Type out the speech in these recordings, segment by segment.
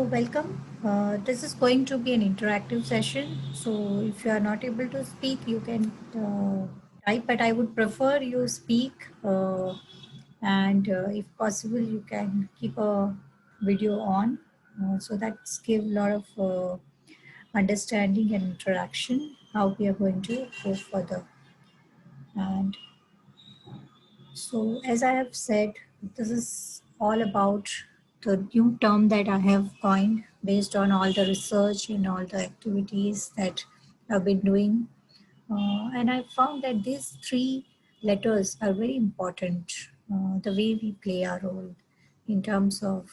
welcome. This is going to be an interactive session. So, if you are not able to speak, you can type, but I would prefer you speak. And if possible, you can keep a video on. So, that's give a lot of understanding and interaction how we are going to go further. And so, as I have said, this is all about the new term that I have coined based on all the research and all the activities that I've been doing. And I found that these three letters are very important, the way we play our role in terms of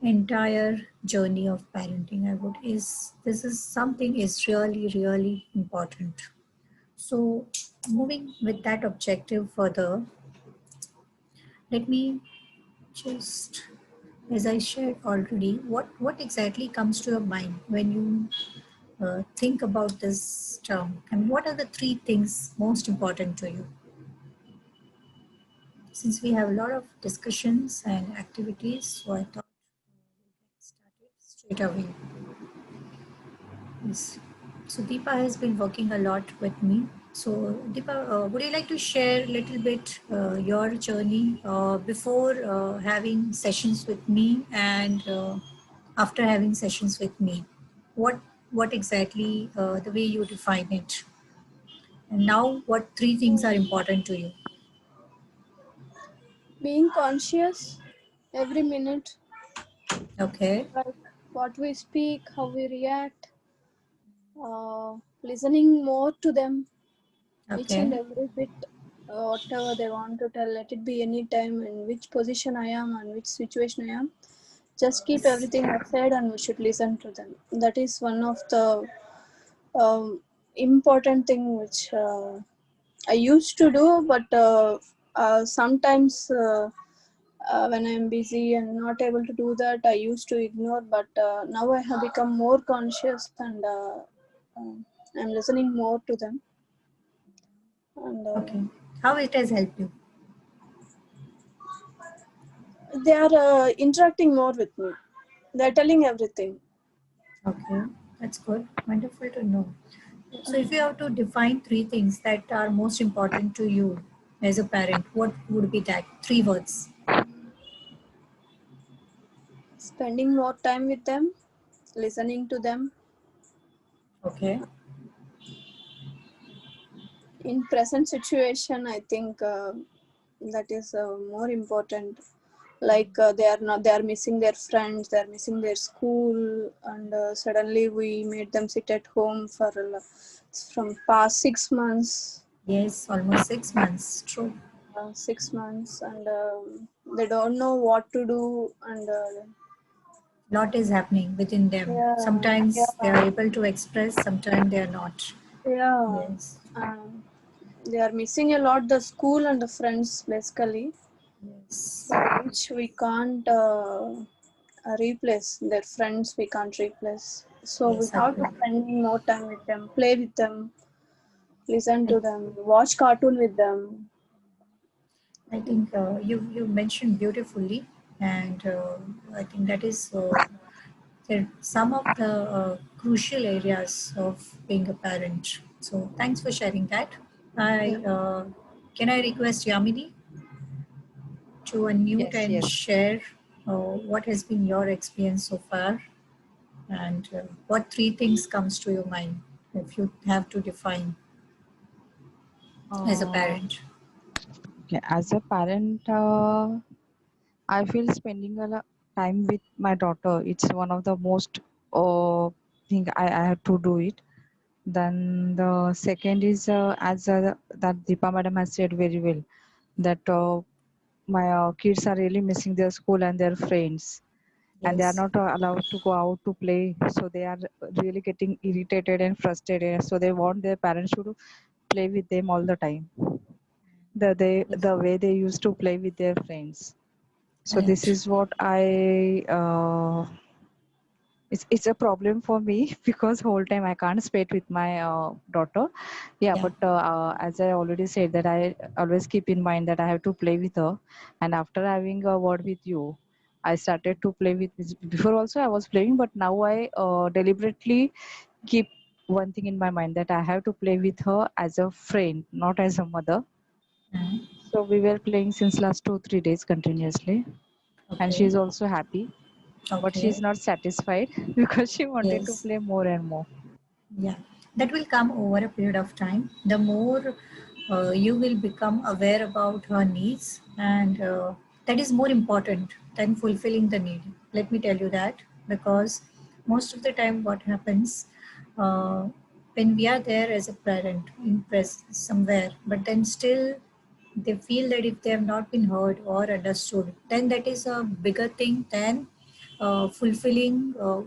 entire journey of parenting. I would is this is something is really important. So moving with that objective further, let me just, as I shared already, what exactly comes to your mind when you think about this term? And what are the three things most important to you? Since we have a lot of discussions and activities, so I thought we'll get started straight away. Yes. So Deepa has been working a lot with me. So Deepa, would you like to share a little bit your journey before having sessions with me and after having sessions with me? What exactly the way you define it? And now what three things are important to you? Being conscious every minute, Okay. like what we speak, how we react, listening more to them, each and Okay. every bit, whatever they want to tell, let it be any time, in which position I am and which situation I am. Just keep Yes. everything aside and we should listen to them. That is one of the important thing which I used to do, but sometimes when I'm busy and not able to do that, I used to ignore. But now I have become more conscious and um, I'm listening more to them. And Okay. How it has helped you? they are interacting more with me. They're telling everything. Okay. That's good. Wonderful to know. So if you have to define three things that are most important to you as a parent, what would be that? Three words. Spending more time with them, listening to them. Okay. In present situation, I think that is more important. Like they are missing their friends, they are missing their school, and suddenly we made them sit at home for from past 6 months. Yes, almost 6 months. True. 6 months, and they don't know what to do, and Lot is happening within them. yeah, Sometimes they are yeah, able to express, sometimes they are not. yeah. Yes. um, they are missing a lot the school and the friends basically, Yes. which we can't replace. Their friends we can't replace, so we Yes, have to agree. spend more time with them, play with them, listen I, to them, watch cartoon with them. I think you mentioned beautifully, and I think that is some of the crucial areas of being a parent. So thanks for sharing that. Yeah. I can I request Yamini to unmute Yes, and yes. share what has been your experience so far, and what three things comes to your mind if you have to define as a Uh, parent. okay. As a parent, I feel spending a lot time with my daughter. It's one of the most thing I have to do it. Then the second is as that Deepa madam has said very well that my kids are really missing their school and their friends, and they are Yes, not allowed to go out to play. So they are really getting irritated and frustrated. So they want their parents to play with them all the time. yes, The way they used to play with their friends. So this correct. is what I it's a problem for me because whole time I can't spend with my daughter. Yeah, Yeah, but as I already said that I always keep in mind that I have to play with her, and after having a word with you, I started to play with this. Before also I was playing, but now I deliberately keep one thing in my mind that I have to play with her as a friend, not as a mother. Mm. So we were playing since last 2 3 days continuously, and she Okay. is also happy. But she Okay. is not satisfied because she wanted to Yes. play more and more. Yeah, that will come over a period of time. The more you will become aware about her needs, and that is more important than fulfilling the need. Let me tell you that, because most of the time, what happens uh, when we are there as a parent in presence somewhere, but then still they feel that if they have not been heard or understood, then that is a bigger thing than fulfilling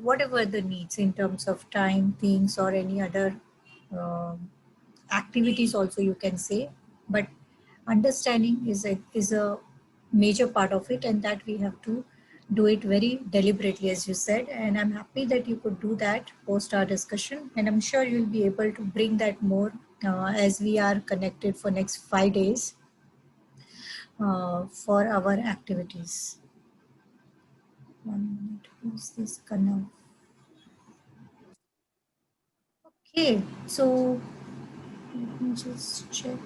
whatever the needs in terms of time, things, or any other uh, activities. Also, you can say, but understanding is a major part of it, and that we have to do it very deliberately, as you said. And I'm happy that you could do that post our discussion, and I'm sure you'll be able to bring that more as we are connected for next 5 days for our activities. 1 minute. Who's this Kanav? Okay, so let me just check.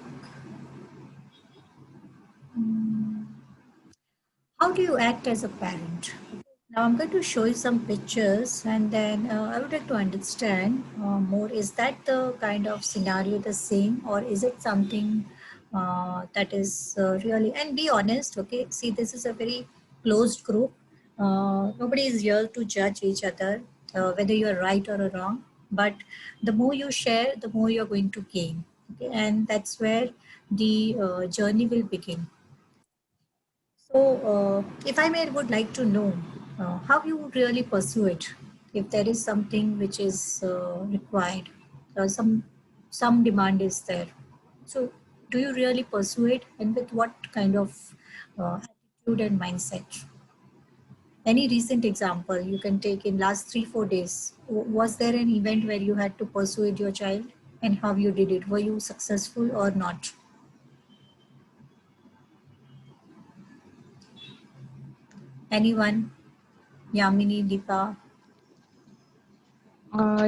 Hmm. How do you act as a parent? Now I'm going to show you some pictures, and then I would like to understand more. Is that the kind of scenario the same, or is it something that is really? And be honest, okay? See, this is a very closed group. Nobody is here to judge each other, whether you are right or wrong. But the more you share, the more you're going to gain. Okay? And that's where the journey will begin. So, if I may, would like to know how you would really pursue it. If there is something which is required, some demand is there. So, do you really pursue it, and with what kind of attitude and mindset? Any recent example you can take in last 3 4 days? Was there an event where you had to persuade your child, and how you did it? Were you successful or not? Anyone? Yamini, Deepa?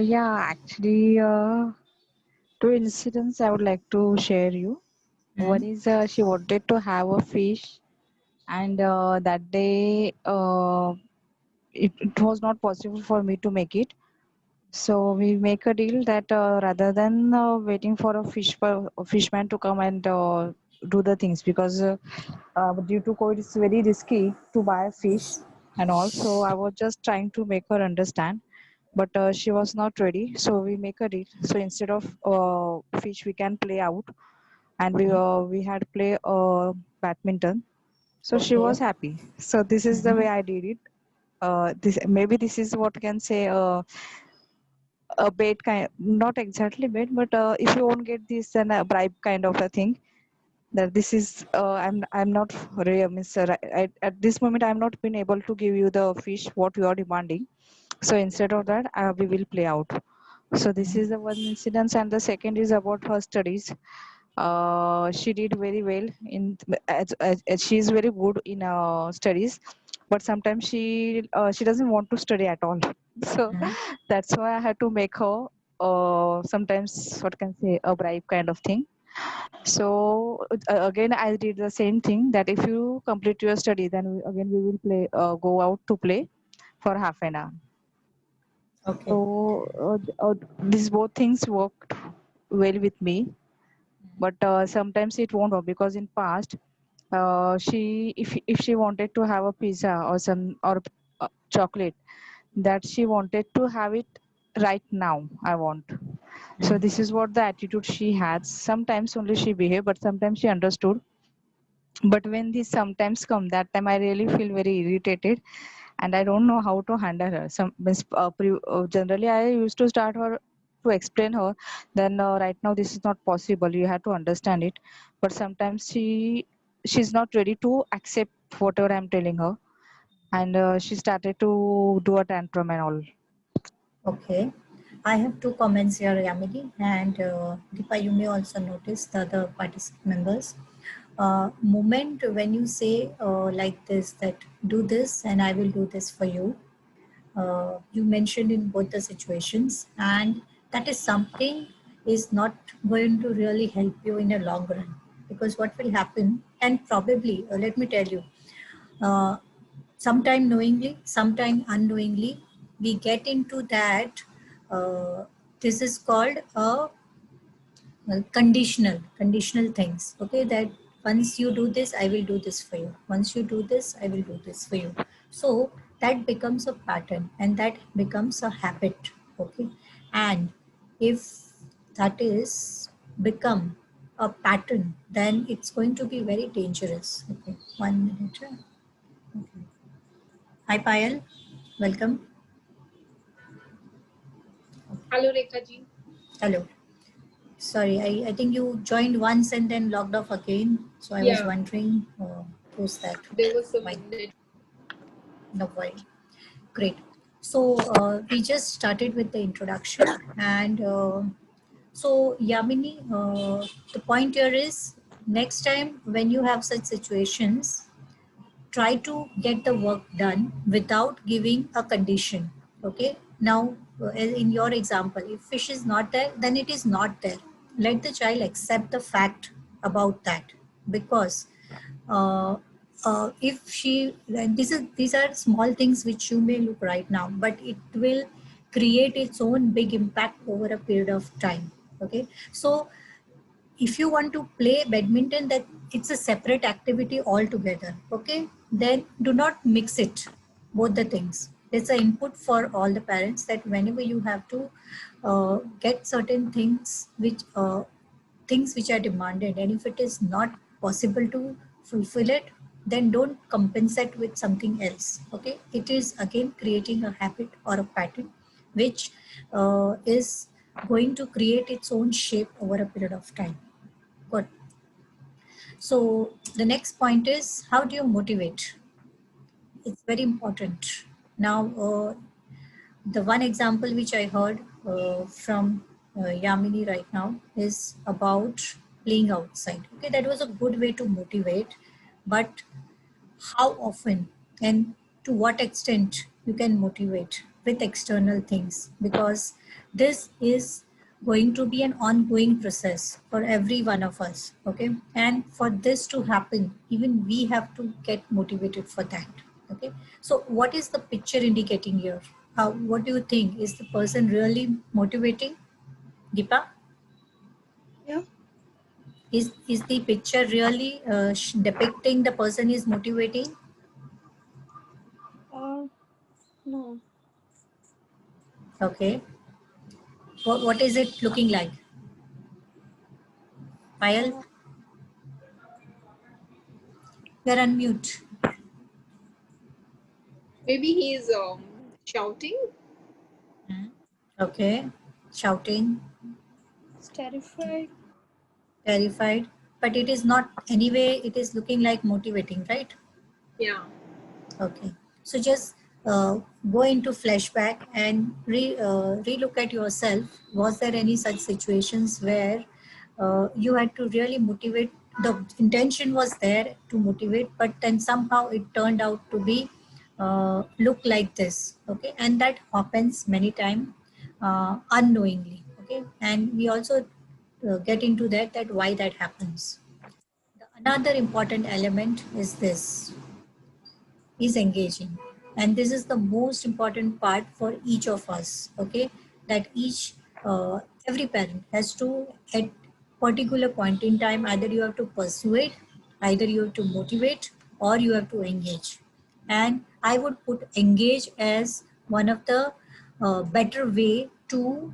Yeah, actually, two incidents I would like to share you. One Hmm? is she wanted to have a fish, and that day it was not possible for me to make it. So we make a deal that rather than waiting for a fishman to come and do the things, because due to COVID it's very risky to buy fish, Yes. and also I was just trying to make her understand, but she was not ready. So we make a deal. So instead of fish, we can play out, and we had play badminton. So she Okay. was happy. So this is the Mhm. way I did it. This maybe this is what can say. A bait kind, not exactly bait, but if you won't get this, then a bribe kind of a thing, that this is I'm not really miss at this moment I'm not been able to give you the fish what you are demanding. So instead of that, we will play out. So this is the one incident, and the second is about her studies. She did very well in as she is very good in studies, but sometimes she doesn't want to study at all. So Mhm. that's why I had to make her sometimes what can say a bribe kind of thing. So again, I did the same thing, that if you complete your study, then again we will play go out to play for half an hour. Okay. So these both things worked well with me, but sometimes it won't work, because in past she if she wanted to have a pizza or some or chocolate, that she wanted to have it right now. I want. So Mm. this is what the attitude she had. Sometimes only she behaved, but sometimes she understood. But when this sometimes come, that time I really feel very irritated, and I don't know how to handle her. Generally I used to start her to explain her, then right now this is not possible, you have to understand it. But sometimes she's not ready to accept whatever I'm telling her, and she started to do a tantrum and all. Okay. I have two comments here, Yamini, and Deepa, you may also notice the other participant members. moment when you say like this, that do this and I will do this for you. You mentioned in both the situations, and that is something is not going to really help you in a long run, because what will happen, and probably let me tell you, uh, sometime knowingly, sometime unknowingly, we get into that. This is called a conditional things. Okay, that once you do this, I will do this for you. Once you do this, I will do this for you. So that becomes a pattern, and that becomes a habit. Okay, and if that is become a pattern, then it's going to be very dangerous. Okay, 1 minute. Okay. Hi Payal, welcome. Hello, Rekha ji. Hello. Sorry, I think you joined once and then logged off again. So I was Yeah, wondering who's that? there was some Why? net. No worry. Great. So we just started with the introduction. And so Yamini, the point here is next time when you have such situations, try to get the work done without giving a condition. Okay, now in your example, if fish is not there, then it is not there. Let the child accept the fact about that, because if she, and these are small things which you may look right now, but it will create its own big impact over a period of time. Okay, so if you want to play badminton, that it's a separate activity altogether. Okay, then do not mix it, both the things. It's an input for all the parents, that whenever you have to get certain things which are demanded, and if it is not possible to fulfill it, then don't compensate with something else. Okay, it is again creating a habit or a pattern which is going to create its own shape over a period of time. Good. So the next point is, how do you motivate? It's very important. Now, the one example which I heard from Yamini right now is about playing outside. Okay, that was a good way to motivate, but how often and to what extent you can motivate with external things, because this is going to be an ongoing process for every one of us. Okay, and for this to happen, even we have to get motivated for that. Okay, so what is the picture indicating here? How, what do you think, is the person really motivating? Deepa, Yeah. is the picture really depicting the person is motivating? No. Okay, what is it looking like? Payal, Uh, you're on mute. Maybe he's shouting. Okay, shouting, it's terrified. terrified, but it is not anyway, it is looking like motivating, right? Yeah. Okay, so just go into flashback and re-look at yourself. Was there any such situations where you had to really motivate? The intention was there to motivate, but then somehow it turned out to be look like this. Okay, and that happens many times unknowingly. Okay, and we also get into that why that happens. Another important element is this, is engaging, and this is the most important part for each of us. Okay, that each every parent has to, at particular point in time, either you have to persuade, either you have to motivate, or you have to engage. And I would put engage as one of the better way to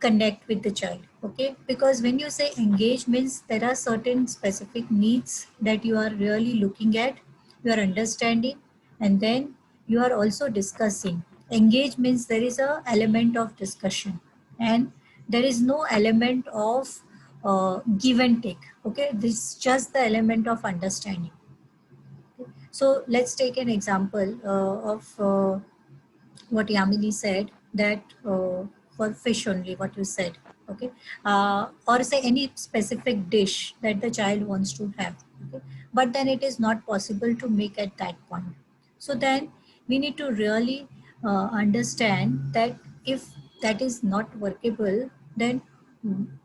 connect with the child. Okay, because when you say engage means there are certain specific needs that you are really looking at, you are understanding, and then you are also discussing. Engage means there is a element of discussion, and there is no element of give and take. Okay, this is just the element of understanding. So let's take an example of what Yamini said, that for fish only, what you said. Okay, or say any specific dish that the child wants to have. Okay? But then it is not possible to make at that point. So then we need to really understand that if that is not workable, then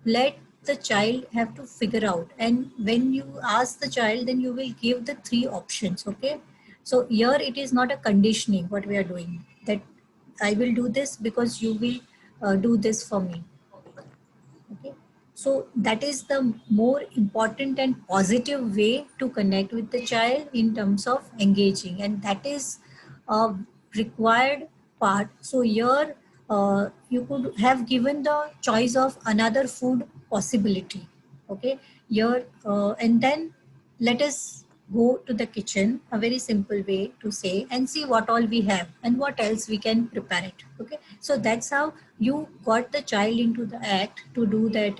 let the child have to figure out. And when you ask the child, then you will give the three options. Okay, so here it is not a conditioning what we are doing, that I will do this because you will do this for me. Okay, so that is the more important and positive way to connect with the child in terms of engaging, and that is a required part. So here you could have given the choice of another food possibility. Okay, here and then let us go to the kitchen, a very simple way to say, and see what all we have and what else we can prepare it. Okay, so that's how you got the child into the act to do that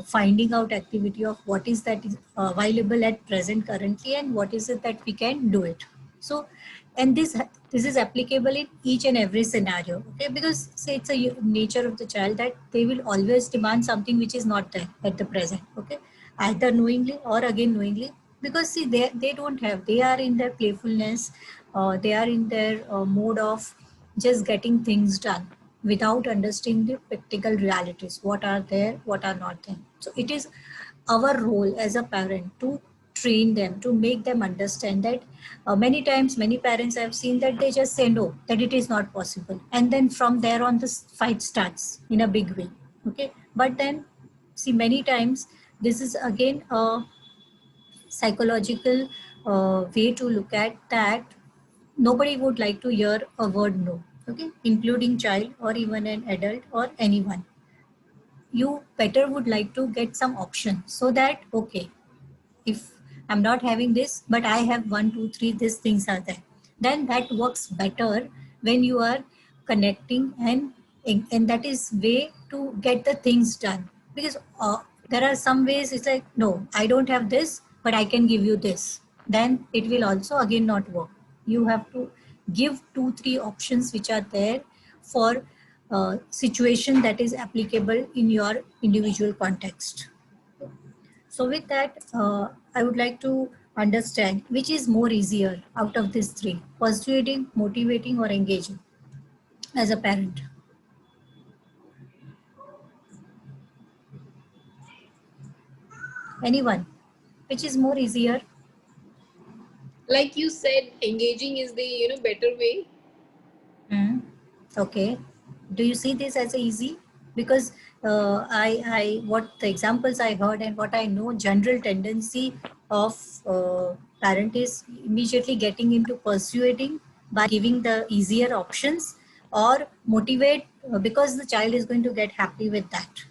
finding out activity of what is that is available at present currently and what is it that we can do it. So, and this is applicable in each and every scenario. Okay, because say it's a nature of the child that they will always demand something which is not there at the present. Okay, either knowingly or again knowingly, because see they don't have, they are in their playfulness, they are in their mode of just getting things done without understanding the practical realities, what are there, what are not there. So it is our role as a parent to train them, to make them understand that many times many parents have seen that they just say no, that it is not possible, and then from there on this fight starts in a big way. Okay, but then see many times this is again a psychological way to look at that. Nobody would like to hear a word no. Okay, including child or even an adult or anyone. You better would like to get some option, so that okay, if I'm not having this but I have one two three these things are there, then that works better when you are connecting, and that is way to get the things done. Because there are some ways it's like no, I don't have this but I can give you this, then it will also again not work. You have to give two three options which are there for situation that is applicable in your individual context. So with that, I would like to understand which is more easier out of these three: persuading, motivating, or engaging as a parent. Anyone? Which is more easier? Like you said, engaging is the better way. Hmm. Okay. Do you see this as a easy? Because what the examples I heard and what I know, general tendency of parent is immediately getting into persuading by giving the easier options, or motivate because the child is going to get happy with that.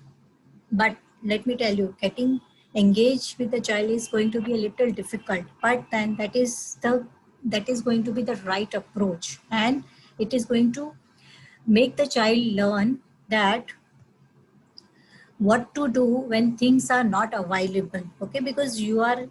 But let me tell you, getting engaged with the child is going to be a little difficult, but then that is going to be the right approach, and it is going to make the child learn that what to do when things are not available. Okay, because you are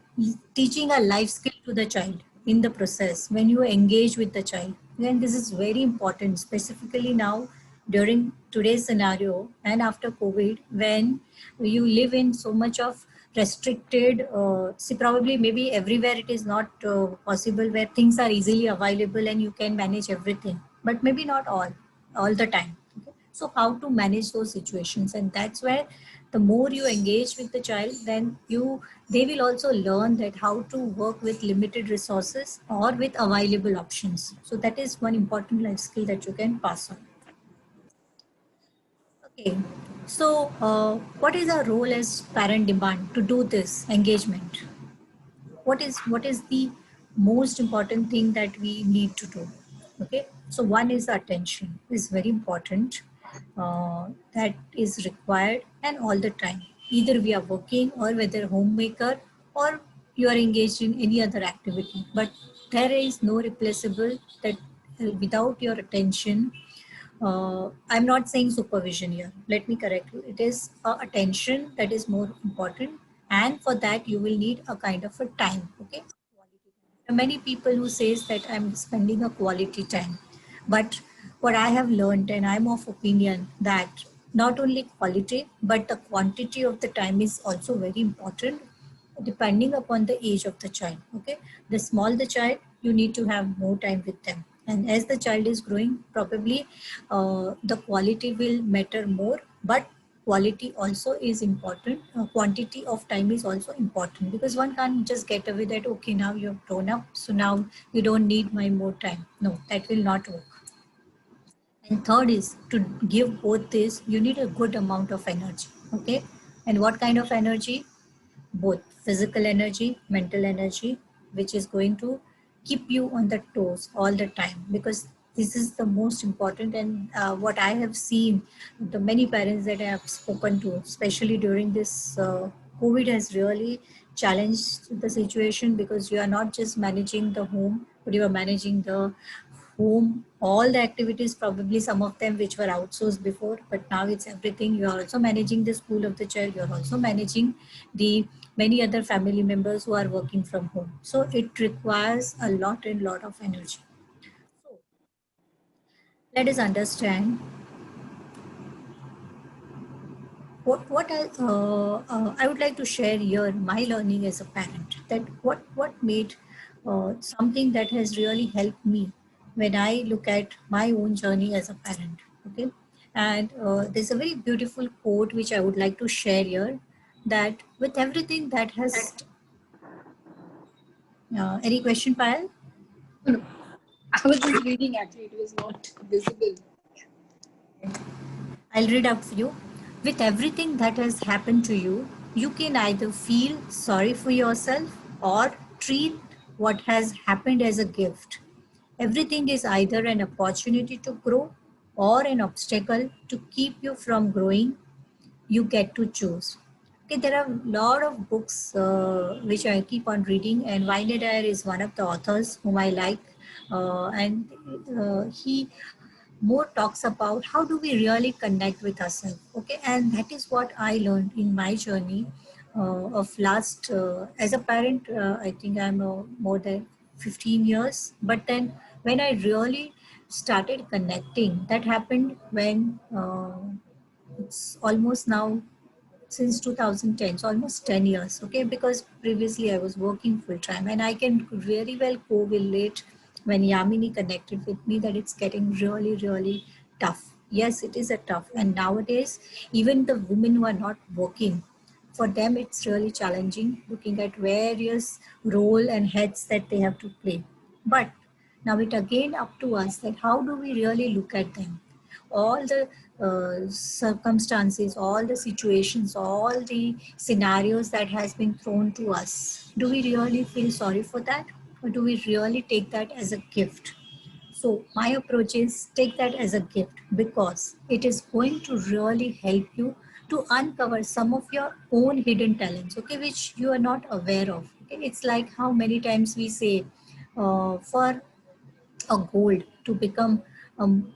teaching a life skill to the child in the process when you engage with the child. And this is very important, specifically now during today's scenario and after COVID, when you live in so much of restricted, see probably maybe everywhere it is not possible where things are easily available and you can manage everything, but maybe not all the time. Okay? So how to manage those situations, and that's where the more you engage with the child, then they will also learn that how to work with limited resources or with available options. So that is one important life skill that you can pass on. Okay, so what is our role as parent demand to do this engagement? What is the most important thing that we need to do? Okay, so one is attention is very important, that is required and all the time, either we are working or whether homemaker or you are engaged in any other activity, but there is no replaceable that without your attention. I'm not saying supervision here. Let me correct you. It is attention that is more important, and for that you will need a kind of a time. Okay. There are many people who says that I'm spending a quality time, but what I have learned, and I'm of opinion that not only quality but the quantity of the time is also very important. depending upon the age of the child. Okay, the small the child, you need to have more time with them, and as the child is growing, probably the quality will matter more, but quality also is important. Quantity of time is also important, because one can't just get away that okay, now you've grown up, so now you don't need my more time. No, that will not work. And third is to give both this, you need a good amount of energy. Okay. And what kind of energy? Both physical energy, mental energy, which is going to keep you on the toes all the time, because this is the most important. And what I have seen, the many parents that I have spoken to, especially during this COVID, has really challenged the situation, because you are not just managing the home, but you are managing the home, all the activities, probably some of them which were outsourced before, but now it's everything. You are also managing the school of the child, you're also managing the many other family members who are working from home. So it requires a lot and lot of energy. So let us understand I would like to share here my learning as a parent, that what made something that has really helped me when I look at my own journey as a parent. Okay, and there's a very beautiful quote which I would like to share here, that with everything that has any question, Payal? No, I was just reading actually, it was not visible. I'll read out for you. With everything that has happened to you, you can either feel sorry for yourself or treat what has happened as a gift. Everything is either an opportunity to grow or an obstacle to keep you from growing. You get to choose. Okay, there are a lot of books which I keep on reading, and Wayne Dyer is one of the authors whom I like, and he more talks about how do we really connect with ourselves. Okay, and that is what I learned in my journey of last as a parent. I think I'm more than 15 years, but then when I really started connecting, that happened when it's almost now since 2010, so almost 10 years. Okay, because previously I was working full time, and I can very well correlate when Yamini connected with me that it's getting really, really tough. Yes, it is a tough, and nowadays even the women who are not working, for them it's really challenging, looking at various role and heads that they have to play. But now it again up to us that how do we really look at them, all the circumstances, all the situations, all the scenarios that has been thrown to us. Do we really feel sorry for that, or do we really take that as a gift? So my approach is take that as a gift, because it is going to really help you to uncover some of your own hidden talents, okay, which you are not aware of. Okay? It's like how many times we say for a gold to become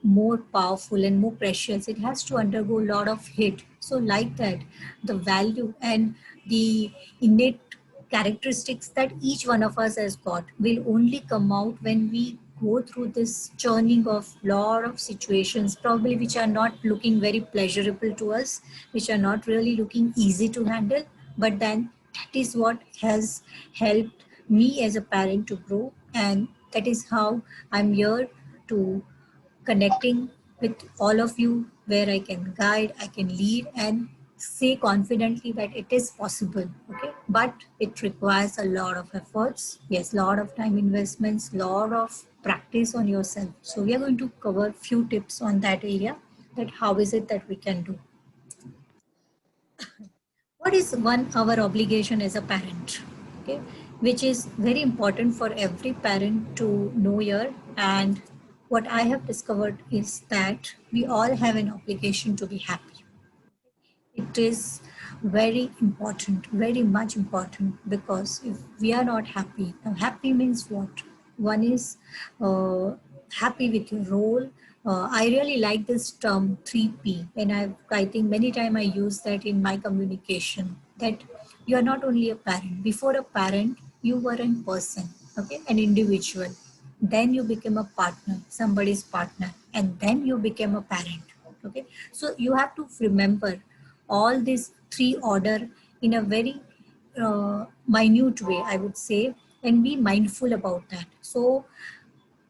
more powerful and more precious, it has to undergo a lot of hit. So like that, the value and the innate characteristics that each one of us has got will only come out when we go through this churning of lot of situations, probably which are not looking very pleasurable to us, which are not really looking easy to handle. But then that is what has helped me as a parent to grow, and that is how I'm here to connecting with all of you, where I can guide, I can lead, and say confidently that it is possible. Okay, but it requires a lot of efforts. Yes, lot of time investments, lot of practice on yourself. So we are going to cover few tips on that area. That how is it that we can do? What is one our obligation as a parent? Okay, which is very important for every parent to know here. And what I have discovered is that we all have an obligation to be happy. It is very important, very much important, because if we are not happy, now happy means what? One is happy with your role. I really like this term 3P, and I think many times I use that in my communication, that you are not only a parent. Before a parent, you were a person, okay, an individual. Then you became a partner, somebody's partner, and then you became a parent. Okay, so you have to remember all these three order in a very minute way, I would say, and be mindful about that. So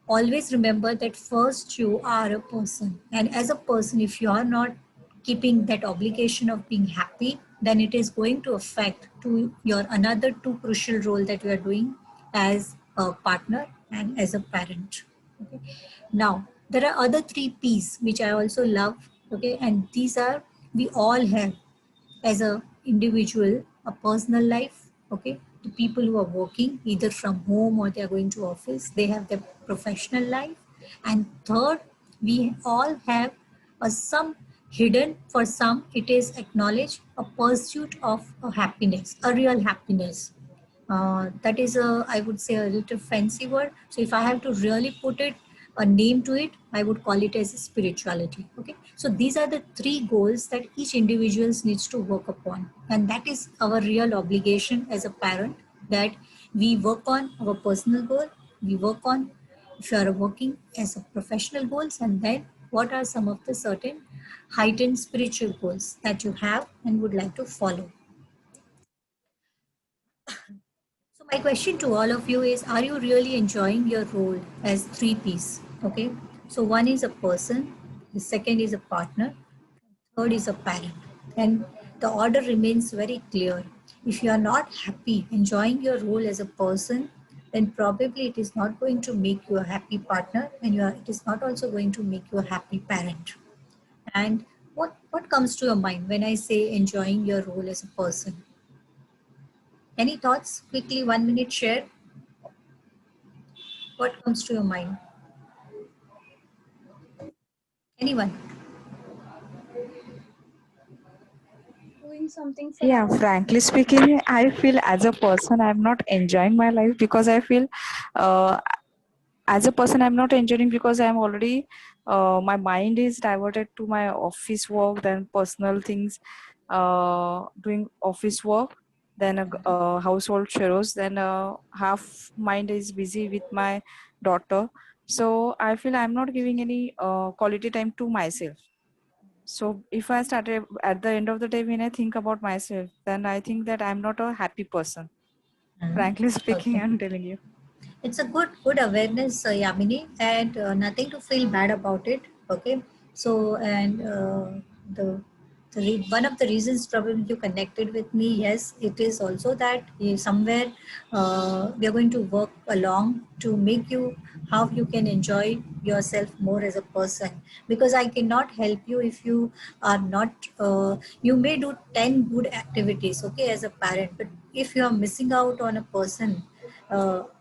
always remember that first you are a person, and as a person, if you are not keeping that obligation of being happy, then it is going to affect to your another two crucial role that you are doing as a partner and as a parent. Okay. Now there are other three P's which I also love. Okay, and these are, we all have as a individual a personal life. Okay, the people who are working either from home or they are going to office, they have their professional life. And third, we all have a some hidden, for some it is acknowledged, a pursuit of a happiness, a real happiness. That is a, I would say, a little fancy word. So if I have to really put it a name to it, I would call it as spirituality. Okay, so these are the three goals that each individual needs to work upon, and that is our real obligation as a parent, that we work on our personal goal, we work on, if you are working as a professional goals, and then what are some of the certain heightened spiritual goals that you have and would like to follow. So my question to all of you is, are you really enjoying your role as three P's? Okay. So one is a person, the second is a partner, third is a parent. And the order remains very clear. If you are not happy enjoying your role as a person, then probably it is not going to make you a happy partner, and it is not also going to make you a happy parent. And what comes to your mind when I say enjoying your role as a person? Any thoughts? Quickly, 1 minute share. What comes to your mind? Anyone? Doing something for Yeah, others. frankly speaking, I feel as a person, I'm not enjoying my life because I feel uh, as a person, I'm not enjoying because I'm already, my mind is diverted to my office work, then personal things, doing office work, then household chores, then half mind is busy with my daughter. So I feel I'm not giving any quality time to myself. So if I started at the end of the day, when I think about myself, then I think that I'm not a happy person. Frankly speaking, Okay. I'm telling you. It's a good awareness, Yamini, and nothing to feel bad about it. Okay. So, and the one of the reasons probably you connected with me, yes, it is also that somewhere we are going to work along to make you how you can enjoy yourself more as a person, because I cannot help you if you are not you may do 10 good activities, okay, as a parent, but if you are missing out on a person,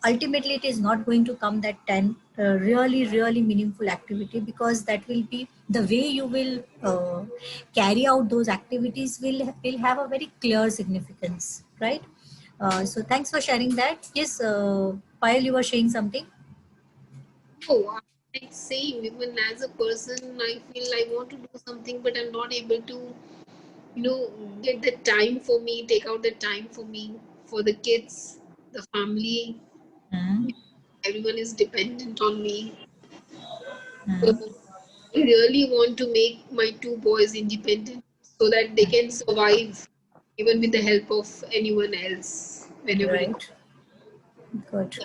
ultimately it is not going to come that 10 really meaningful activity, because that will be the way you will carry out those activities will have a very clear significance, right? So thanks for sharing that. Yes, Payal, you were saying something. Oh, like same. Even as a person, I feel I want to do something, but I'm not able to, get the time for me, take out the time for me, for the kids, the family. Mm, Everyone is dependent on me. So mm, I really want to make my two boys independent so that they can survive even with the help of anyone else whenever it. right. Good.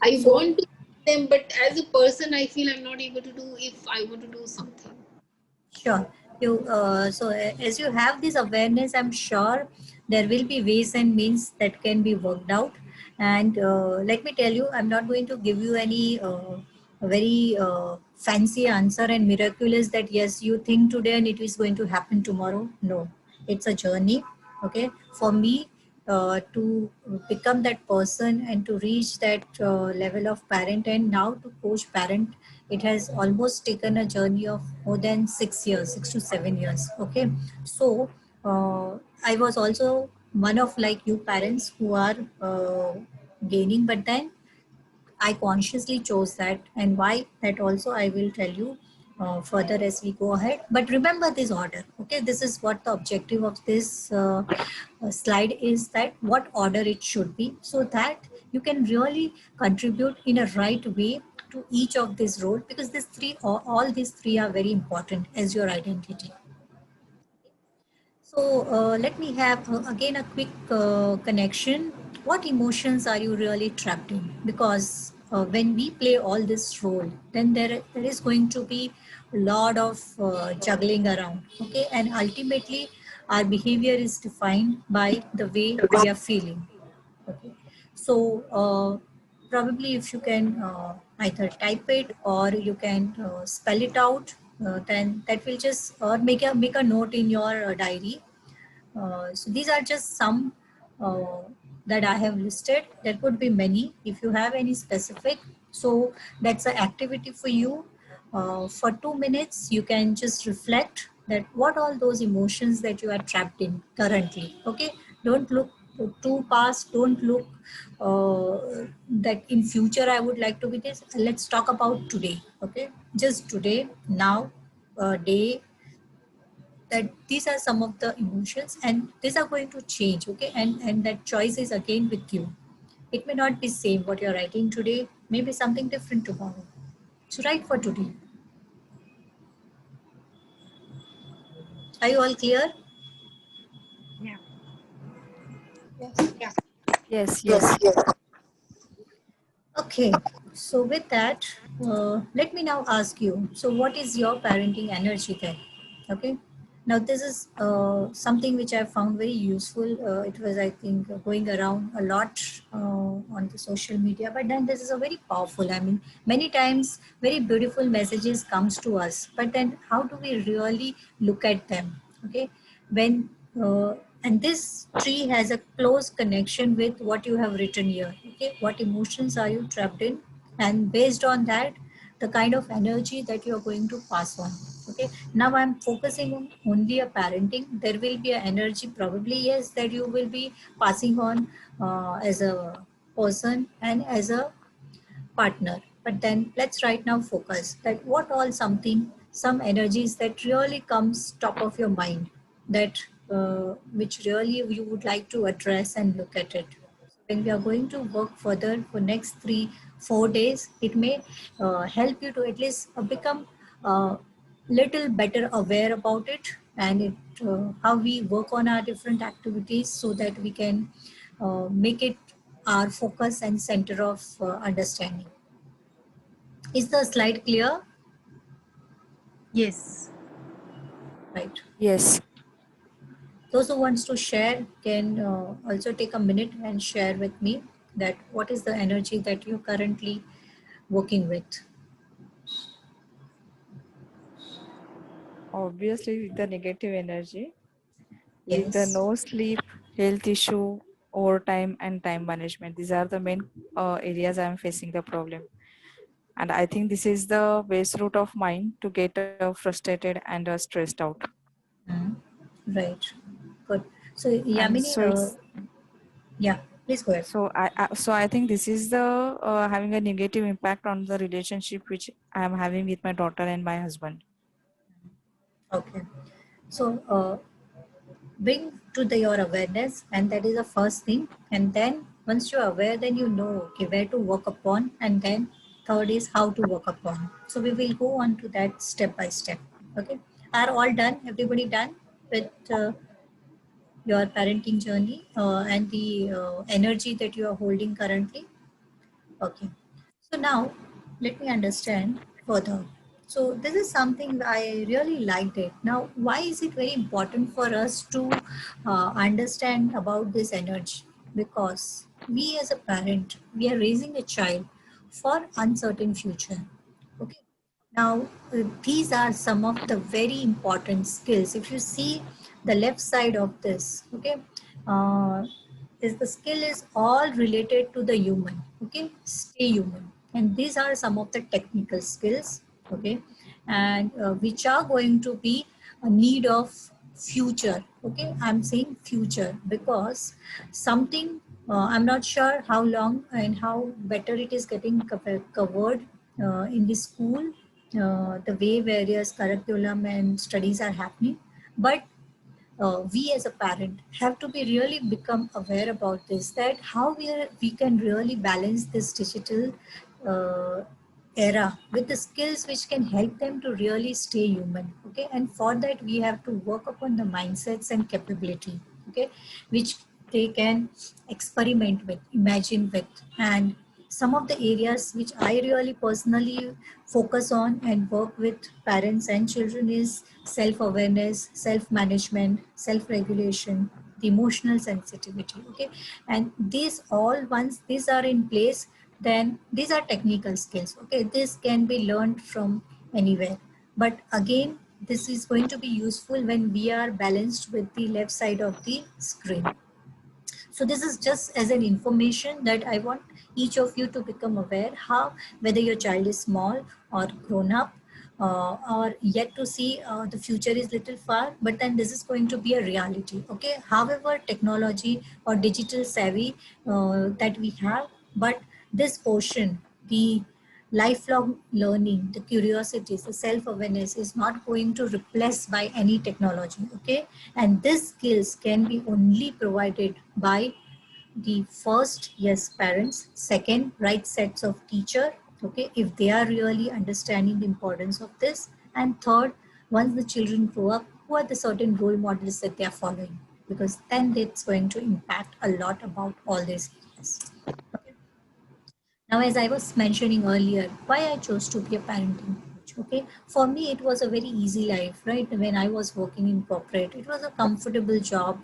I So want to them, but as a person, I feel I'm not able to do if I want to do something. sure. As you have this awareness, I'm sure there will be ways and means that can be worked out. And let me tell you, I'm not going to give you any very fancy answer and miraculous that yes, you think today and it is going to happen tomorrow. No, it's a journey. Okay, for me, to become that person and to reach that level of parent and now to coach parent, it has almost taken a journey of more than 6 years, 6 to 7 years. Okay, so I was also one of like you parents who are gaining, but then I consciously chose that, and why that also I will tell you further as we go ahead. But remember this order, okay? This is what the objective of this slide is, that what order it should be, so that you can really contribute in a right way to each of these roles, because these three, all these three are very important as your identity. So let me have again a quick connection. What emotions are you really trapped in? Because when we play all this role, then there is going to be a lot of juggling around. Okay, and ultimately our behavior is defined by the way we are feeling. Okay, so probably if you can either type it or you can spell it out, then that will just or make a note in your diary. So these are just some uh, that I have listed. There could be many if you have any specific. So that's an activity for you. For 2 minutes, you can just reflect that what all those emotions that you are trapped in currently. Okay, don't look too past. Don't look that in future I would like to be this. Let's talk about today. Okay, just today, now, day, that these are some of the emotions and these are going to change. Okay, and that choice is again with you. It may not be same what you're writing today, maybe something different tomorrow. So write for today. Are you all clear? Yeah. Yes. Yes, yes. Okay, so with that, let me now ask you, so what is your parenting energy then? Okay, now this is something which I found very useful. It was, I think, going around a lot on the social media, but then this is a very powerful, I mean, many times very beautiful messages comes to us, but then how do we really look at them? Okay, when and this tree has a close connection with what you have written here. Okay, what emotions are you trapped in, and based on that, the kind of energy that you are going to pass on. Okay, now I'm focusing on only a parenting. There will be an energy, probably yes, that you will be passing on as a person and as a partner. But then let's right now focus that what all something, some energies that really comes top of your mind, that which really you would like to address and look at it. When we are going to work further for next 3 4 days, it may help you to at least become little better aware about it, and it how we work on our different activities so that we can make it our focus and center of understanding. Is the slide clear? Yes. Right. Yes. Those who wants to share can also take a minute and share with me that what is the energy that you're currently working with. Obviously, with the negative energy, with the Yes. no sleep, health issue, overtime, and time management. These are the main areas I am facing the problem. And I think this is the base root of mine to get frustrated and stressed out. Mhm. Right. Good. So And Yamini, so it's yeah, please go ahead. so I think this is the having a negative impact on the relationship which I am having with my daughter and my husband. Okay. So bring to your awareness, and that is the first thing. And then once you're aware, then you know, okay, where to work upon, and then third is how to work upon. So we will go on to that step by step. Okay, are all done? Everybody done with your parenting journey and the energy that you are holding currently? Okay. So now let me understand further. So this is something I really liked it. Now, why is it very important for us to understand about this energy? Because we as a parent, we are raising a child for uncertain future. Okay. Now, these are some of the very important skills. If you see the left side of this, okay, is the skill is all related to the human, okay, stay human. And these are some of the technical skills, okay, and which are going to be a need of future, okay. I'm saying future because something, I'm not sure how long and how better it is getting covered in the school, the way various curriculum and studies are happening. But we as a parent have to be really become aware about this, that how we can really balance this digital uh, era with the skills which can help them to really stay human. Okay, and for that we have to work upon the mindsets and capability, okay, which they can experiment with, imagine with. And some of the areas which I really personally focus on and work with parents and children is self-awareness, self-management, self-regulation, the emotional sensitivity. Okay, and these all, once these are in place, then these are technical skills. Okay, this can be learned from anywhere, but again this is going to be useful when we are balanced with the left side of the screen. So this is just as an information that I want each of you to become aware how, whether your child is small or grown up, or yet to see, the future is little far, but then this is going to be a reality. Okay, however technology or digital savvy that we have, but this portion, the lifelong learning, the curiosities, the self-awareness is not going to replace by any technology. Okay, and these skills can be only provided by the first, yes, parents; second, right sets of teacher, okay, if they are really understanding the importance of this; and third, once the children grow up, who are the certain role models that they are following, because then it's going to impact a lot about all these areas. Okay. Now, as I was mentioning earlier, why I chose to be a parenting coach. Okay, for me, it was a very easy life, right? When I was working in corporate, it was a comfortable job,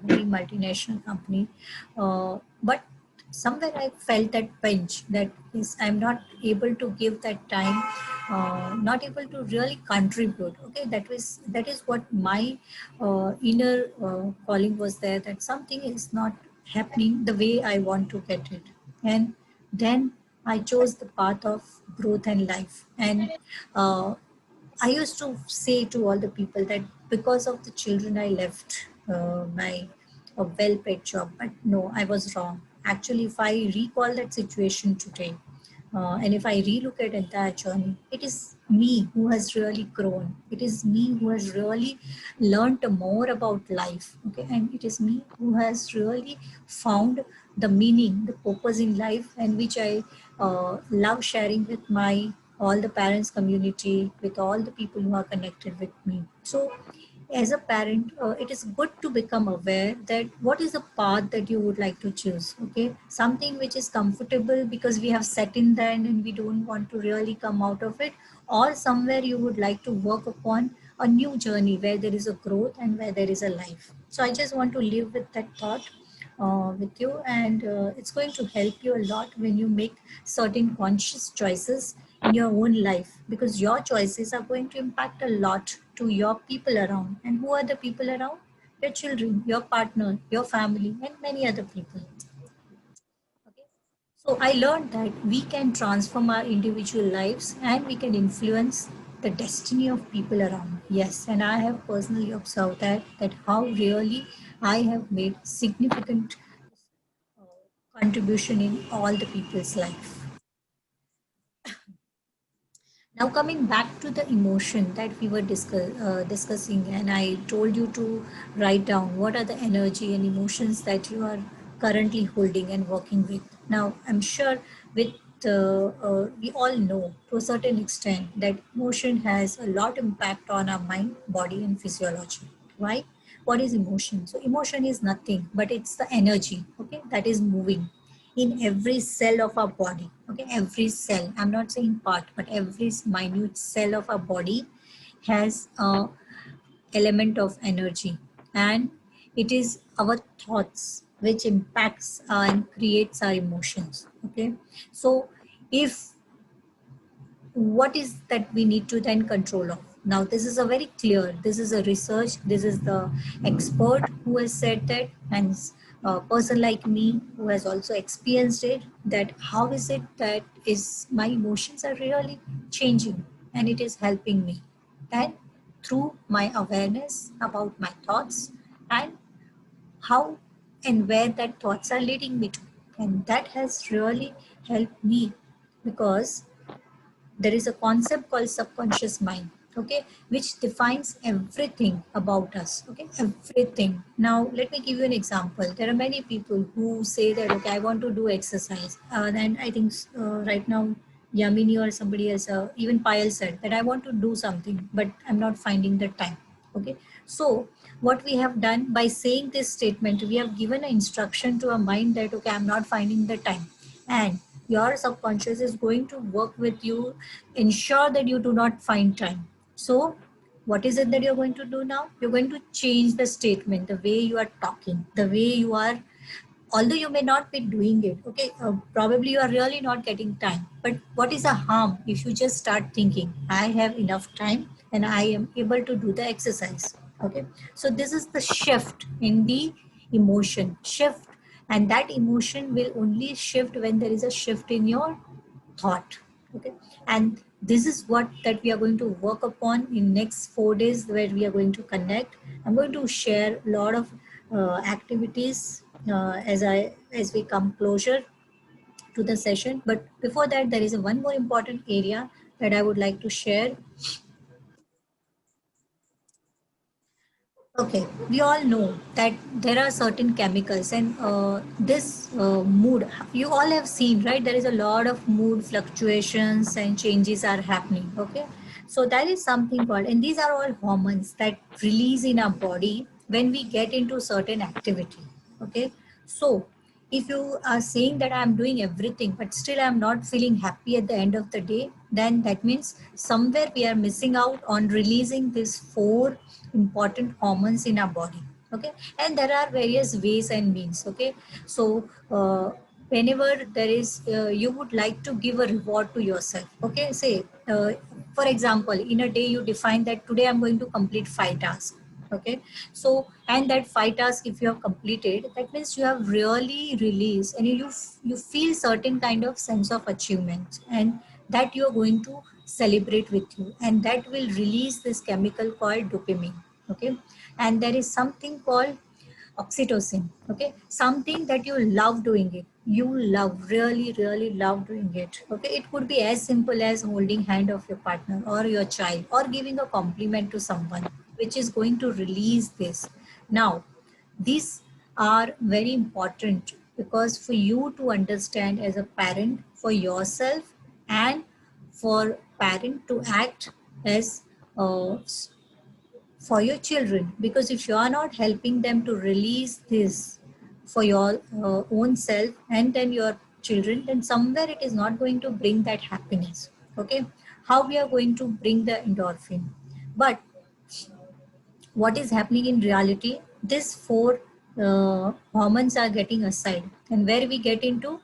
very multinational company, but somewhere I felt that pinch that is, I'm not able to give that time, not able to really contribute. Okay, that is what my inner calling was there. That something is not happening the way I want to get it, and then I chose the path of growth and life. And I used to say to all the people that because of the children, I left my well paid job. But no, I was wrong. Actually, if I recall that situation today, and if I relook at entire journey, it is me who has really grown. It is me who has really learned more about life. Okay, and it is me who has really found the meaning, the purpose in life, and which I love sharing with my all the parents community, with all the people who are connected with me. So as a parent, it is good to become aware that what is the path that you would like to choose. Okay, something which is comfortable because we have set in there and we don't want to really come out of it, or somewhere you would like to work upon a new journey where there is a growth and where there is a life. So I just want to live with that thought with you, and it's going to help you a lot when you make certain conscious choices in your own life, because your choices are going to impact a lot to your people around. And who are the people around? Your children, your partner, your family, and many other people. Okay. So I learned that we can transform our individual lives and we can influence the destiny of people around. Yes, and I have personally observed that how really I have made significant contribution in all the people's life. Now coming back to the emotion that we were discussing, and I told you to write down what are the energy and emotions that you are currently holding and working with. Now I'm sure with we all know to a certain extent that emotion has a lot impact on our mind, body, and physiology. Why? What is emotion? So emotion is nothing but it's the energy, okay, that is moving in every cell of our body. Okay, every cell, I'm not saying part, but every minute cell of our body has a element of energy, and it is our thoughts which impacts and creates our emotions. Okay, so if what is that we need to then control of. Now this is a very clear, this is a research, this is the expert who has said that, and a person like me who has also experienced it, that how is it that is my emotions are really changing and it is helping me, and through my awareness about my thoughts and how and where that thoughts are leading me to. And that has really helped me, because there is a concept called subconscious mind, okay, which defines everything about us. Okay, everything. Now let me give you an example. There are many people who say that, okay, I want to do exercise, and I think right now Yamini or somebody else, even Payal said that I want to do something, but I'm not finding the time. Okay. So what we have done by saying this statement, we have given an instruction to our mind that, okay, I'm not finding the time. And your subconscious is going to work with you, ensure that you do not find time. So what is it that you're going to do now? You're going to change the statement, the way you are talking, the way you are, although you may not be doing it, okay, probably you are really not getting time, but what is the harm if you just start thinking, I have enough time and I am able to do the exercise. Okay, so this is the shift in the emotion shift, and that emotion will only shift when there is a shift in your thought. Okay, and this is what that we are going to work upon in next 4 days, where we are going to connect. I'm going to share a lot of activities as we come closer to the session, but before that there is a one more important area that I would like to share. Okay, we all know that there are certain chemicals, and this mood, you all have seen, right? There is a lot of mood fluctuations and changes are happening. Okay, so that is something called, and these are all hormones that release in our body when we get into certain activity. Okay, so if you are saying that I'm doing everything, but still I'm not feeling happy at the end of the day, then that means somewhere we are missing out on releasing these four important hormones in our body. Okay, and there are various ways and means. Okay, so whenever there is you would like to give a reward to yourself. Okay, say for example, in a day you define that today I'm going to complete 5 tasks. Okay, so and that 5 tasks if you have completed, that means you have really released, and you feel certain kind of sense of achievement, and that you are going to celebrate with you, and that will release this chemical called dopamine. Okay, and there is something called oxytocin. Okay, something that you love doing it, you love, really love doing it. Okay, it could be as simple as holding hand of your partner or your child, or giving a compliment to someone, which is going to release this. Now these are very important, because for you to understand as a parent for yourself, and for parent to act as uh, for your children, because if you are not helping them to release this for your own self and then your children, then somewhere it is not going to bring that happiness. Okay, how we are going to bring the endorphin? But what is happening in reality, these four hormones are getting aside, and where we get into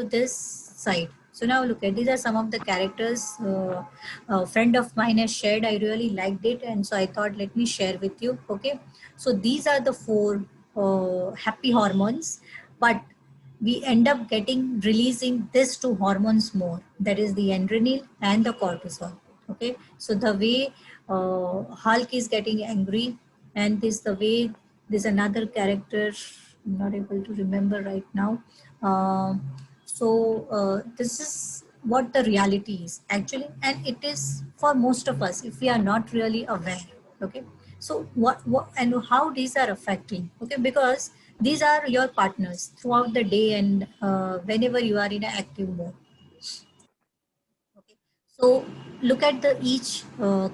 this side. So now look at, these are some of the characters a friend of mine has shared. I really liked it, and so I thought let me share with you. Okay, so these are the four happy hormones, but we end up getting releasing these two hormones more, that is the adrenaline and the cortisol. Okay, so the way Hulk is getting angry, and this the way there's another character, I'm not able to remember right now. This is what the reality is actually, and it is for most of us if we are not really aware. Okay, so what and how these are affecting. Okay, because these are your partners throughout the day, and whenever you are in an active mode. Okay. So look at the each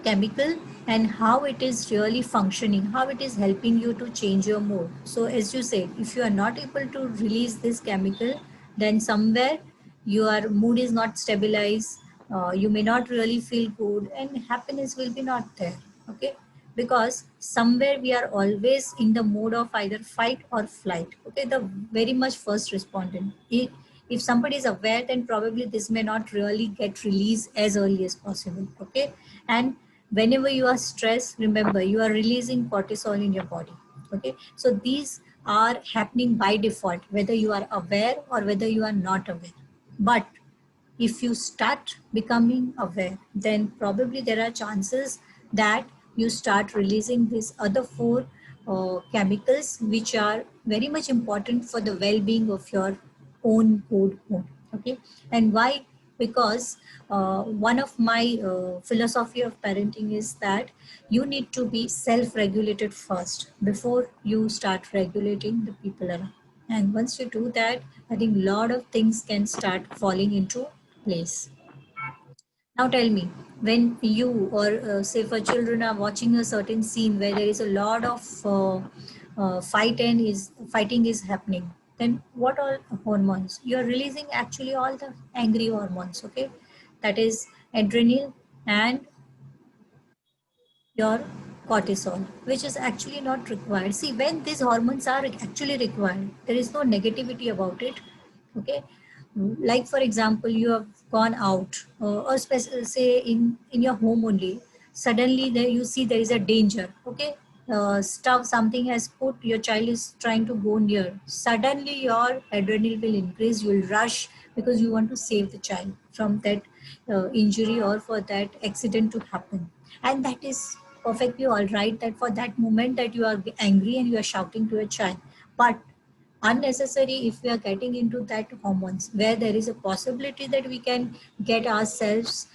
chemical and how it is really functioning, how it is helping you to change your mood. So as you said, if you are not able to release this chemical, then somewhere your mood is not stabilized. You may not really feel good, and happiness will be not there. Okay, because somewhere we are always in the mode of either fight or flight. Okay, the very much first respondent. If somebody is aware, then probably this may not really get released as early as possible. Okay, and whenever you are stressed, remember you are releasing cortisol in your body. Okay, so these are happening by default, whether you are aware or whether you are not aware. But if you start becoming aware, then probably there are chances that you start releasing these other four chemicals, which are very much important for the well-being of your own good home. Okay, and why? Because one of my philosophy of parenting is that you need to be self-regulated first before you start regulating the people around. And once you do that, I think a lot of things can start falling into place. Now tell me, when you or say for children are watching a certain scene where there is a lot of fighting is happening, then what all hormones? You are releasing actually all the angry hormones, okay? That is adrenaline and your cortisol, which is actually not required. See, when these hormones are actually required, there is no negativity about it. Okay, like for example, you have gone out or say in your home only. Suddenly, there you see there is a danger. Okay, stuff something has put your child is trying to go near. Suddenly, your adrenaline will increase. You will rush because you want to save the child from that injury or for that accident to happen, and that is perfectly all right that for that moment that you are angry and you are shouting to a child, but unnecessary if we are getting into that hormones where there is a possibility that we can get ourselves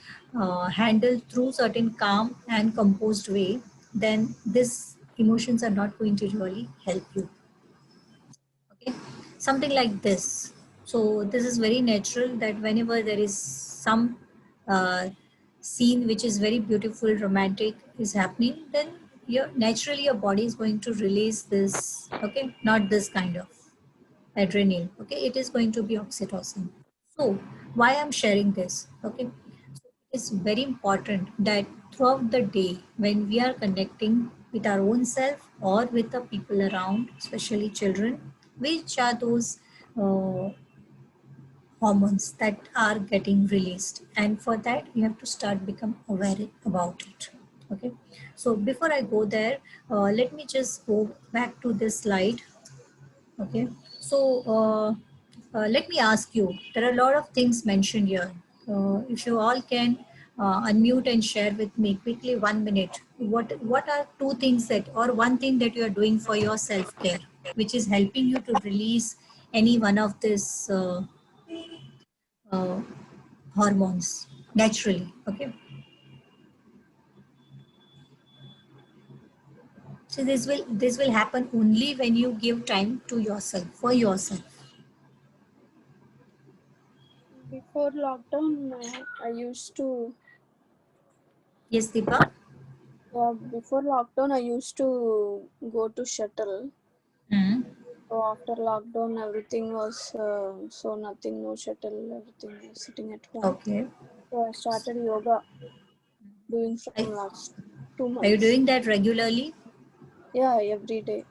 handled through certain calm and composed way, then these emotions are not going to really help you. Okay, something like this. So this is very natural that whenever there is some scene which is very beautiful, romantic is happening, then naturally your body is going to release this. Okay, not this kind of adrenaline. Okay, it is going to be oxytocin. So why I'm sharing this? Okay, so it's very important that throughout the day when we are connecting with our own self or with the people around, especially children, which are those uh, hormones that are getting released, and for that you have to start become aware about it. Okay, so before I go there, let me just go back to this slide. Okay, so let me ask you, there are a lot of things mentioned here. If you all can unmute and share with me quickly 1 minute, what are two things that, or one thing that you are doing for your self-care, which is helping you to release any one of this uh, hormones naturally. Okay, so this will happen only when you give time to yourself, for yourself. Before lockdown, I used to. Yes, Deepa. Before lockdown, I used to go to shuttle. Hmm. So after lockdown, everything was so nothing, no shuttle, everything was sitting at home. Okay. So I started yoga doing I, from last two Are you months. doing that regularly? Yeah, every day.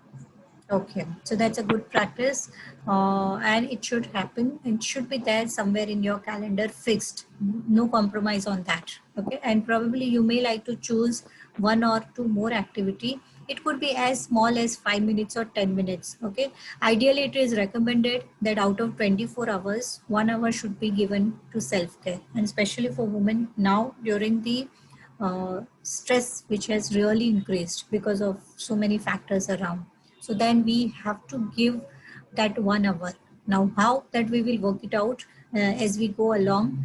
Okay, so that's a good practice, and it should happen. It should be there somewhere in your calendar, fixed. No compromise on that. Okay, and probably you may like to choose one or two more activity. It could be as small as 5 minutes or 10 minutes. Okay, ideally it is recommended that out of 24 hours, 1 hour should be given to self care, and especially for women now during the stress which has really increased because of so many factors around. So then we have to give that 1 hour. Now how that we will work it out as we go along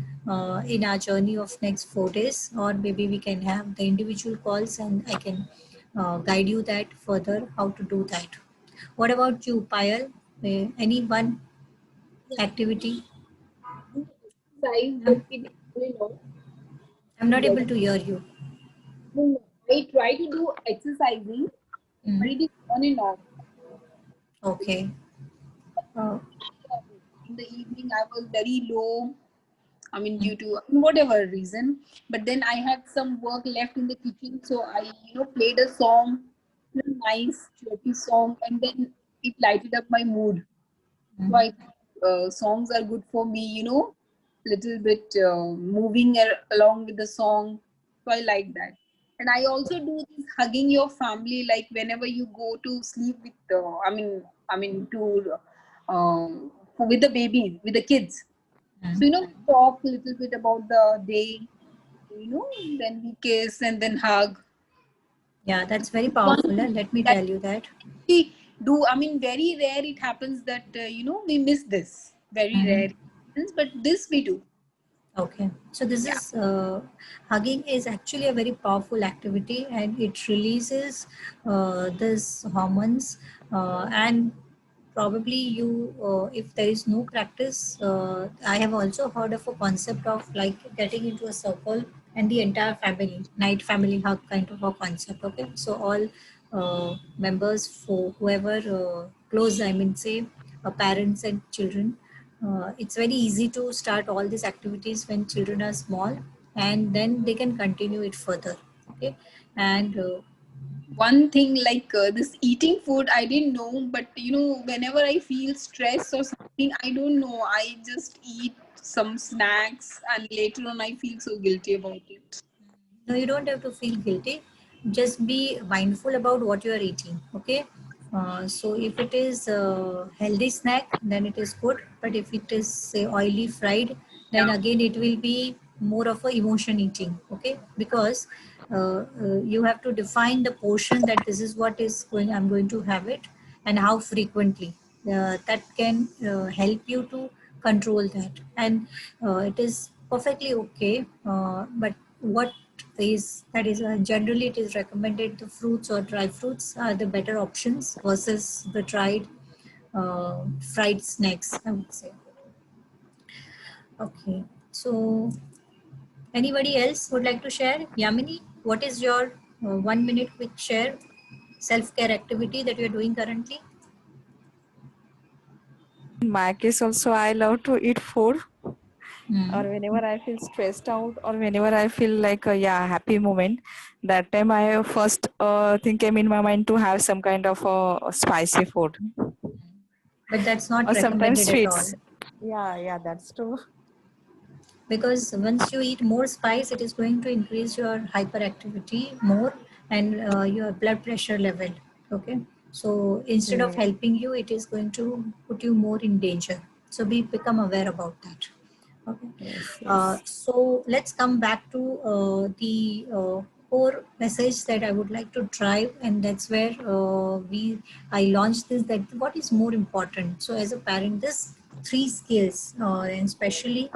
in our journey of next 4 days, or maybe we can have the individual calls and I can guide you that further how to do that. What about you, Payal? Any one Yeah, activity? do exercise, but I'm, it is very long. I'm not Yes. able to hear you. No, no. I try to do exercising, but Mm, it is on and off. okay. Uh, In the evening, I was very low. I mean, due to whatever reason. But then I had some work left in the kitchen, so I, played a song, a nice chirpy song, and then it lighted up my mood. So mm, I think songs are good for me, little bit moving along with the song. So I like that. And I also do this hugging your family, like whenever you go to sleep with, to with the babies, with the kids. So mm. we talk a little bit about the day, then we kiss and then hug. Yeah, that's very One powerful. Let me that tell you that. we do. I mean, very rare it happens that we miss this. Very rare, Mhm. it happens, but this we do. Okay, so this Yeah. is hugging is actually a very powerful activity, and it releases this hormones, and probably you, if there is no practice, I have also heard of a concept of like getting into a circle and the entire family, night family hug kind of a concept. Okay, so all members, for whoever close, I mean, say parents and children, it's very easy to start all these activities when children are small, and then they can continue it further. Okay, and One thing like this eating food, I didn't know, but whenever I feel stress or something, I don't know, I just eat some snacks and later on I feel so guilty about it. no, you don't have to feel guilty. Just be mindful about what you are eating. Okay. So if it is a healthy snack, then it is good. But if it is, say, oily fried, then Yeah. again it will be more of a emotion eating. Okay, because you have to define the portion that this is what is going. I'm going to have it, and how frequently. That can help you to control that, and it is perfectly okay. But what is that is generally it is recommended the fruits or dry fruits are the better options versus the fried snacks, I would say. Okay, so anybody else would like to share? Yamini, what is your 1 minute quick share self-care activity that you're doing currently? In my case also, I love to eat food, Hmm. or whenever I feel stressed out, or whenever I feel like a happy moment, that time I first thing came in my mind to have some kind of spicy food, But that's not or sometimes recommended at all, sweets. Yeah, that's true. because once you eat more spice, it is going to increase your hyperactivity more, and your blood pressure level. Okay, so instead of Okay. helping you, it is going to put you more in danger. So become aware about that. Okay, Yes, yes. so let's come back to the core message that I would like to drive, and that's where we I launched this, that what is more important. So as a parent, this three skills, and especially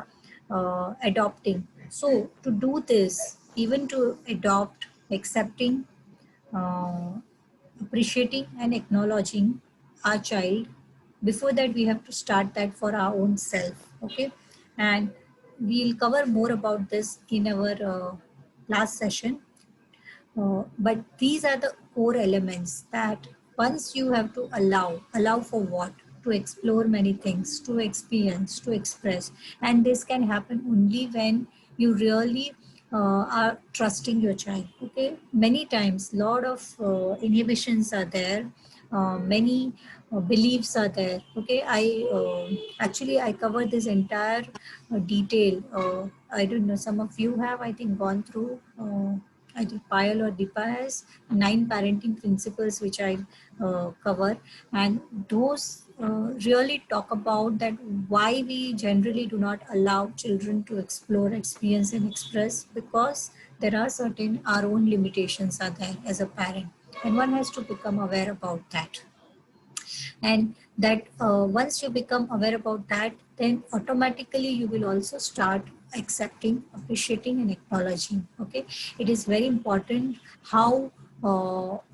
adopting. So to do this, even to adopt, accepting, uh, appreciating and acknowledging our child, before that we have to start that for our own self. Okay, and we'll cover more about this in our last session. But these are the core elements that once you have to allow for what? To explore many things, to experience, to express. And this can happen only when you really are trusting your child. Okay, many times lot of inhibitions are there, many beliefs are there. Okay, I covered this entire detail. I don't know, some of you have, I think, gone through, I think Payal or Deepa has 9 parenting principles, which I cover, and those really talk about that why we generally do not allow children to explore, experience, and express, because there are certain our own limitations are there as a parent, and one has to become aware about that. And that once you become aware about that, then automatically you will also start accepting, appreciating and acknowledging. Okay, it is very important how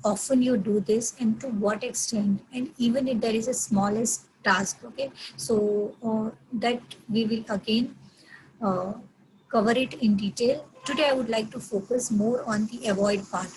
often you do this and to what extent, and even if there is a smallest task. Okay, so that we will again uh, cover it in detail. Today I would like to focus more on the avoid part.